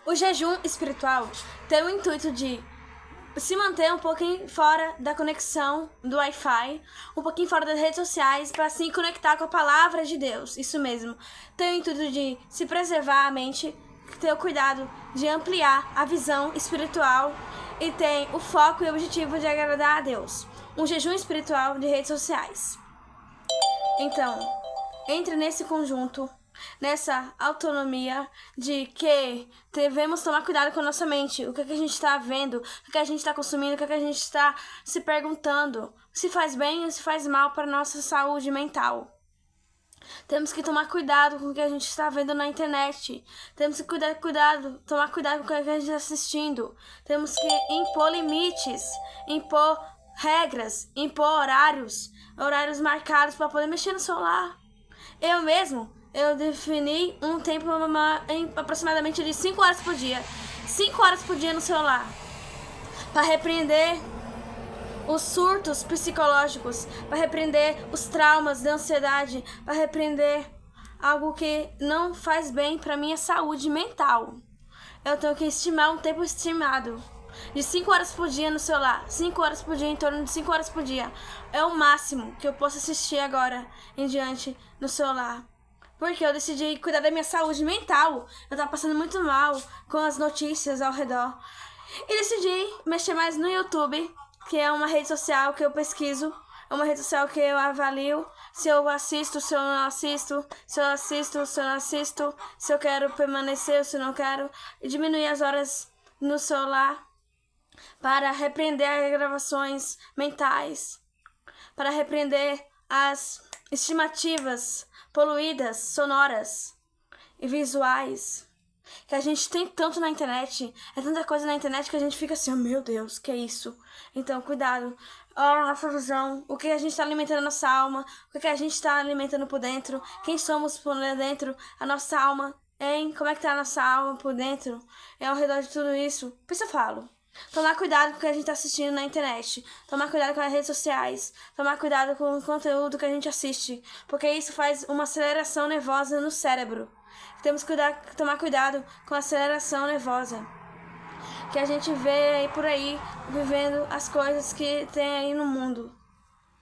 O jejum espiritual tem o intuito de se manter um pouquinho fora da conexão do Wi-Fi, um pouquinho fora das redes sociais, para se conectar com a palavra de Deus. Isso mesmo. Tem o intuito de se preservar a mente, ter o cuidado de ampliar a visão espiritual e tem o foco e o objetivo de agradar a Deus. Um jejum espiritual de redes sociais. Então, entre nesse conjunto, nessa autonomia de que devemos tomar cuidado com a nossa mente, o que a gente está vendo, o que a gente está consumindo, o que a gente está se perguntando, se faz bem ou se faz mal para a nossa saúde mental. Temos que tomar cuidado com o que a gente está vendo na internet. Temos que tomar cuidado com o que a gente está assistindo. Temos que impor limites, impor regras, impor horários marcados para poder mexer no celular. Eu defini um tempo aproximadamente de 5 horas por dia. 5 horas por dia no celular. Para repreender os surtos psicológicos, para repreender os traumas da ansiedade, para repreender algo que não faz bem para minha saúde mental. Eu tenho que estimar um tempo estimado de 5 horas por dia no celular. 5 horas por dia, em torno de 5 horas por dia. É o máximo que eu posso assistir agora em diante no celular. Porque eu decidi cuidar da minha saúde mental. Eu tava passando muito mal com as notícias ao redor. E decidi mexer mais no YouTube, que é uma rede social que eu pesquiso. É uma rede social que eu avalio se eu assisto, se eu não assisto, se eu assisto, se eu não assisto, se eu quero permanecer ou se eu não quero. E diminuir as horas no celular para repreender as gravações mentais, para repreender as estimativas poluídas, sonoras e visuais que a gente tem tanto na internet. É tanta coisa na internet que a gente fica assim, oh, meu Deus, que é isso? Então, cuidado. Olha a nossa visão, o que a gente está alimentando a nossa alma, o que a gente está alimentando por dentro, quem somos por dentro, a nossa alma, hein? Como é que tá a nossa alma por dentro? É ao redor de tudo isso. Por isso eu falo. Tomar cuidado com o que a gente está assistindo na internet. Tomar cuidado com as redes sociais. Tomar cuidado com o conteúdo que a gente assiste. Porque isso faz uma aceleração nervosa no cérebro. Temos que tomar cuidado com a aceleração nervosa. Que a gente vê aí por aí, vivendo as coisas que tem aí no mundo.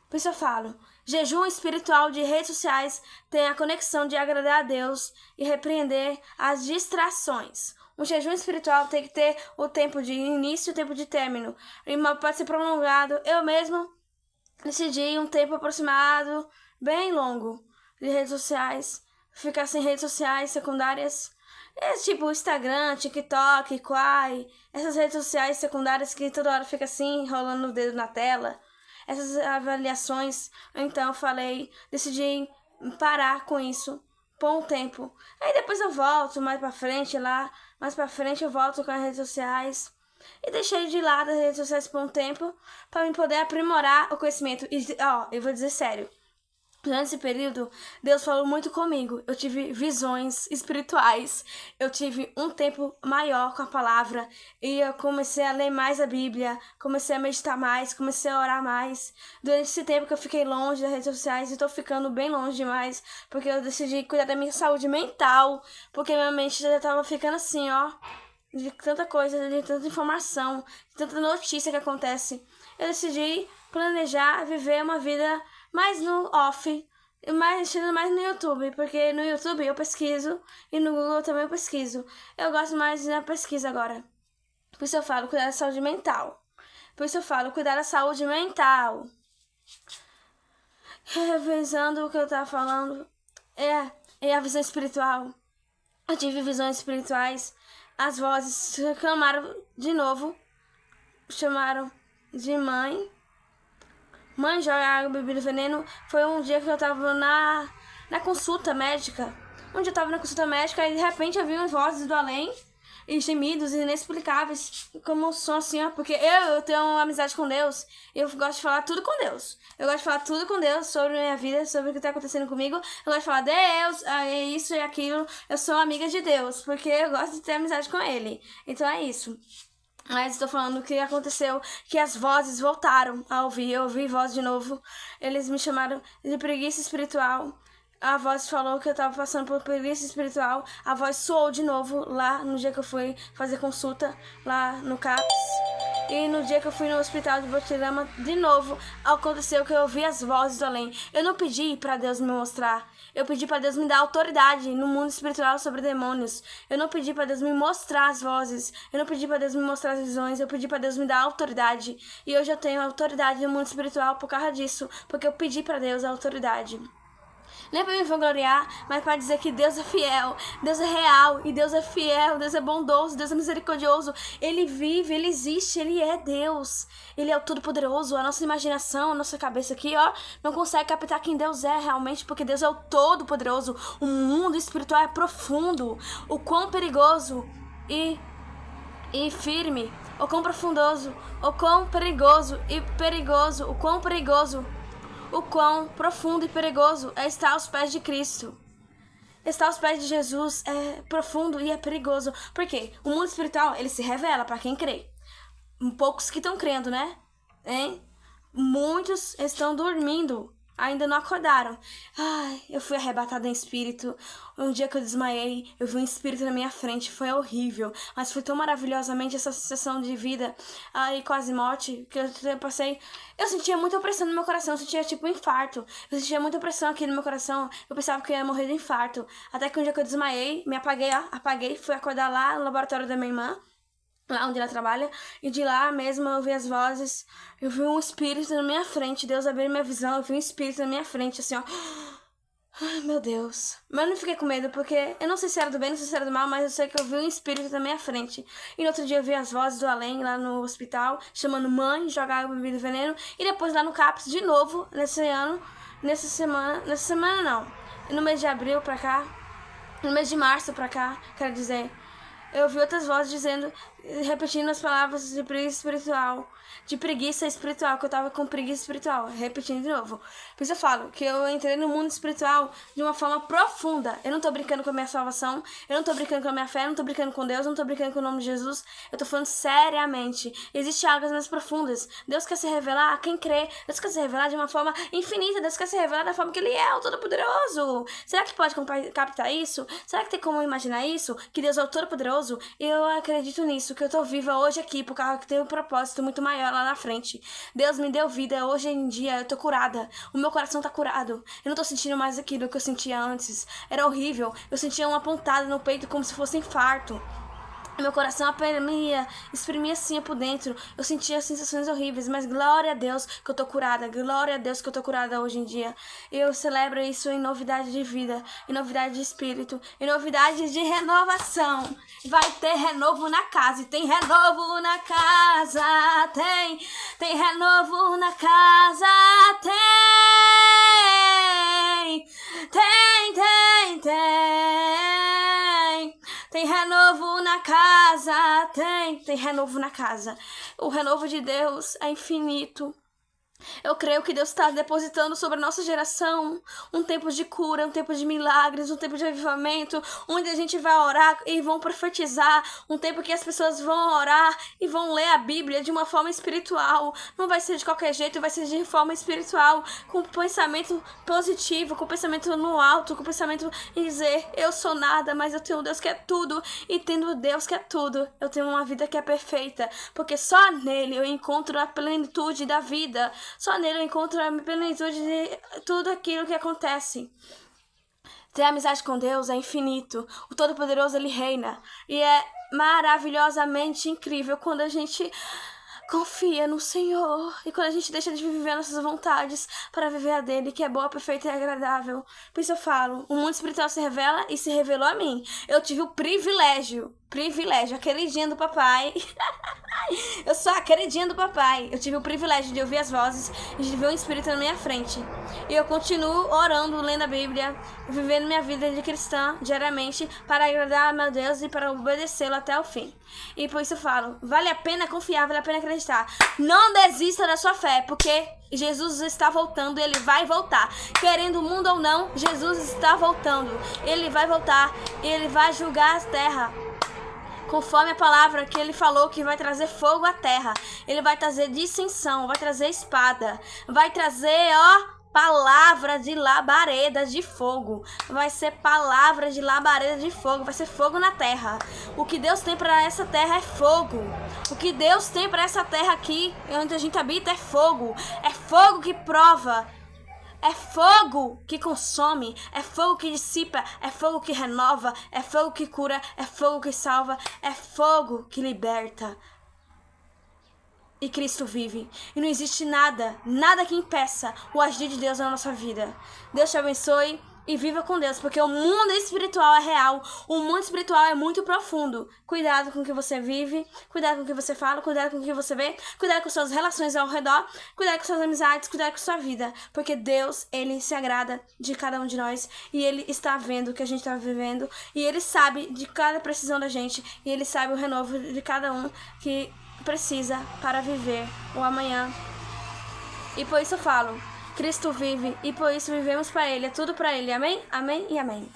Por isso eu falo. Jejum espiritual de redes sociais tem a conexão de agradar a Deus e repreender as distrações. Um jejum espiritual tem que ter o tempo de início e o tempo de término. E pode ser prolongado. Eu mesmo decidi um tempo aproximado, bem longo, de redes sociais. Ficar sem redes sociais secundárias. Tipo Instagram, TikTok, Quai. Essas redes sociais secundárias que toda hora fica assim, rolando o dedo na tela. Essas avaliações. Então eu decidi parar com isso. Por um tempo. Aí depois eu volto mais pra frente eu volto com as redes sociais. E deixei de lado as redes sociais por um tempo pra eu poder aprimorar o conhecimento. E, eu vou dizer sério. Durante esse período, Deus falou muito comigo. Eu tive visões espirituais. Eu tive um tempo maior com a palavra. E eu comecei a ler mais a Bíblia. Comecei a meditar mais. Comecei a orar mais. Durante esse tempo que eu fiquei longe das redes sociais. E tô ficando bem longe demais. Porque eu decidi cuidar da minha saúde mental. Porque minha mente já tava ficando assim, de tanta coisa, de tanta informação. De tanta notícia que acontece. Eu decidi planejar viver uma vida mais no off, mexendo mais no YouTube, porque no YouTube eu pesquiso e no Google também eu pesquiso. Eu gosto mais da pesquisa agora. Por isso eu falo cuidar da saúde mental. Revisando o que eu tava falando, é a visão espiritual. Eu tive visões espirituais. As vozes clamaram de novo, chamaram de mãe. Mãe, joga água, bebida, veneno. Foi um dia que eu tava na consulta médica. E de repente eu vi umas vozes do além. E gemidos inexplicáveis. Como som assim, porque eu tenho uma amizade com Deus. Eu gosto de falar tudo com Deus. Eu gosto de falar tudo com Deus sobre a minha vida, sobre o que tá acontecendo comigo. Eu gosto de falar, Deus, é isso e aquilo. Eu sou amiga de Deus, porque eu gosto de ter amizade com Ele. Então é isso. Mas estou falando que aconteceu, que as vozes voltaram a ouvir. Eu ouvi voz de novo. Eles me chamaram de preguiça espiritual. A voz falou que eu tava passando por perícia espiritual. A voz soou de novo lá no dia que eu fui fazer consulta lá no CAPS. E no dia que eu fui no hospital de Botirama, de novo, aconteceu que eu ouvi as vozes do além. Eu não pedi pra Deus me mostrar. Eu pedi pra Deus me dar autoridade no mundo espiritual sobre demônios. Eu não pedi pra Deus me mostrar as vozes. Eu não pedi pra Deus me mostrar as visões. Eu pedi pra Deus me dar autoridade. E hoje eu tenho autoridade no mundo espiritual por causa disso. Porque eu pedi pra Deus a autoridade. Nem pra me vangloriar, mas pra dizer que Deus é fiel, Deus é real, e Deus é fiel, Deus é bondoso, Deus é misericordioso. Ele vive, Ele existe, Ele é Deus. Ele é o Todo-Poderoso. A nossa imaginação, a nossa cabeça aqui, ó, não consegue captar quem Deus é realmente, porque Deus é o Todo-Poderoso. O mundo espiritual é profundo. O quão perigoso e firme, o quão profundoso, o quão perigoso e perigoso, o quão perigoso, o quão profundo e perigoso é estar aos pés de Cristo. Estar aos pés de Jesus é profundo e é perigoso. Por quê? O mundo espiritual, ele se revela para quem crê. Poucos que estão crendo, né? Hein? Muitos estão dormindo. Ainda não acordaram. Ai, eu fui arrebatada em espírito. Um dia que eu desmaiei, eu vi um espírito na minha frente. Foi horrível. Mas foi tão maravilhosamente essa sensação de vida. Ai, quase morte. Que eu passei. Eu sentia muita opressão no meu coração. Eu sentia tipo um infarto. Eu sentia muita opressão aqui no meu coração. Eu pensava que eu ia morrer de infarto. Até que um dia que eu desmaiei, me apaguei, ó. Apaguei. Fui acordar lá no laboratório da minha irmã. Lá onde ela trabalha, e de lá mesmo eu vi as vozes, eu vi um espírito na minha frente, Deus abriu minha visão, eu vi um espírito na minha frente, assim, ó. Ai, meu Deus. Mas eu não fiquei com medo, porque eu não sei se era do bem, não sei se era do mal, mas eu sei que eu vi um espírito na minha frente. E no outro dia eu vi as vozes do além, lá no hospital, chamando mãe, jogar bebida veneno, e depois lá no CAPS, de novo, nessa semana não, no mês de abril pra cá, no mês de março pra cá, quero dizer, eu vi outras vozes dizendo, repetindo as palavras de preguiça espiritual, que eu tava com preguiça espiritual, repetindo de novo. Por isso eu falo que eu entrei no mundo espiritual de uma forma profunda. Eu não tô brincando com a minha salvação, eu não tô brincando com a minha fé, eu não tô brincando com Deus, eu não tô brincando com o nome de Jesus. Eu tô falando seriamente. Existem águas mais profundas. Deus quer se revelar a quem crê. Deus quer se revelar de uma forma infinita. Deus quer se revelar da forma que Ele é, o Todo-Poderoso. Será que pode captar isso? Será que tem como imaginar isso? Que Deus é o Todo-Poderoso? Eu acredito nisso, que eu tô viva hoje aqui por causa que tem um propósito muito maior lá na frente. Deus me deu vida, hoje em dia eu tô curada, o meu coração tá curado, eu não tô sentindo mais aquilo que eu sentia antes, era horrível, eu sentia uma pontada no peito como se fosse infarto. Meu coração exprimia assim por dentro. Eu sentia sensações horríveis, mas glória a Deus que eu tô curada. Glória a Deus que eu tô curada hoje em dia. Eu celebro isso em novidade de vida, em novidade de espírito, em novidade de renovação. Vai ter renovo na casa, e tem renovo na casa, tem renovo na casa, tem renovo na casa, tem renovo na casa. O renovo de Deus é infinito. Eu creio que Deus está depositando sobre a nossa geração um tempo de cura, um tempo de milagres, um tempo de avivamento, onde a gente vai orar e vão profetizar, um tempo que as pessoas vão orar e vão ler a Bíblia de uma forma espiritual. Não vai ser de qualquer jeito, vai ser de forma espiritual, com pensamento positivo, com pensamento no alto, com pensamento em dizer, eu sou nada, mas eu tenho um Deus que é tudo, e tendo Deus que é tudo, eu tenho uma vida que é perfeita, porque só nele eu encontro a plenitude da vida. Só nele eu encontro a plenitude de tudo aquilo que acontece. Ter amizade com Deus é infinito. O Todo-Poderoso, Ele reina. E é maravilhosamente incrível quando a gente confia no Senhor. E quando a gente deixa de viver nossas vontades para viver a dele, que é boa, perfeita e agradável. Por isso eu falo, o mundo espiritual se revela e se revelou a mim. Eu tive o privilégio, a queridinha do papai. Eu sou a queridinha do papai. Eu tive o privilégio de ouvir as vozes e de ver um espírito na minha frente. E eu continuo orando, lendo a Bíblia, vivendo minha vida de cristã diariamente para agradar a meu Deus e para obedecê-lo até o fim. E por isso eu falo, vale a pena confiar, vale a pena acreditar. Não desista da sua fé, porque Jesus está voltando, Ele vai voltar. Querendo o mundo ou não, Jesus está voltando. Ele vai voltar, Ele vai julgar a terra. Conforme a palavra que Ele falou, que vai trazer fogo à terra. Ele vai trazer dissensão, vai trazer espada, vai trazer, palavra de labareda de fogo. Vai ser palavra de labareda de fogo. Vai ser fogo na terra. O que Deus tem para essa terra é fogo. O que Deus tem para essa terra aqui, onde a gente habita, é fogo. É fogo que prova. É fogo que consome, é fogo que dissipa, é fogo que renova, é fogo que cura, é fogo que salva, é fogo que liberta. E Cristo vive. E não existe nada que impeça o agir de Deus na nossa vida. Deus te abençoe e viva com Deus, porque o mundo espiritual é real. O mundo espiritual é muito profundo. Cuidado com o que você vive, cuidado com o que você fala, cuidado com o que você vê, cuidado com suas relações ao redor, cuidado com suas amizades, cuidado com sua vida. Porque Deus, Ele se agrada de cada um de nós e Ele está vendo o que a gente está vivendo e Ele sabe de cada precisão da gente e Ele sabe o renovo de cada um que precisa para viver o amanhã. E por isso eu falo, Cristo vive e por isso vivemos para Ele, é tudo para Ele, amém? Amém e amém.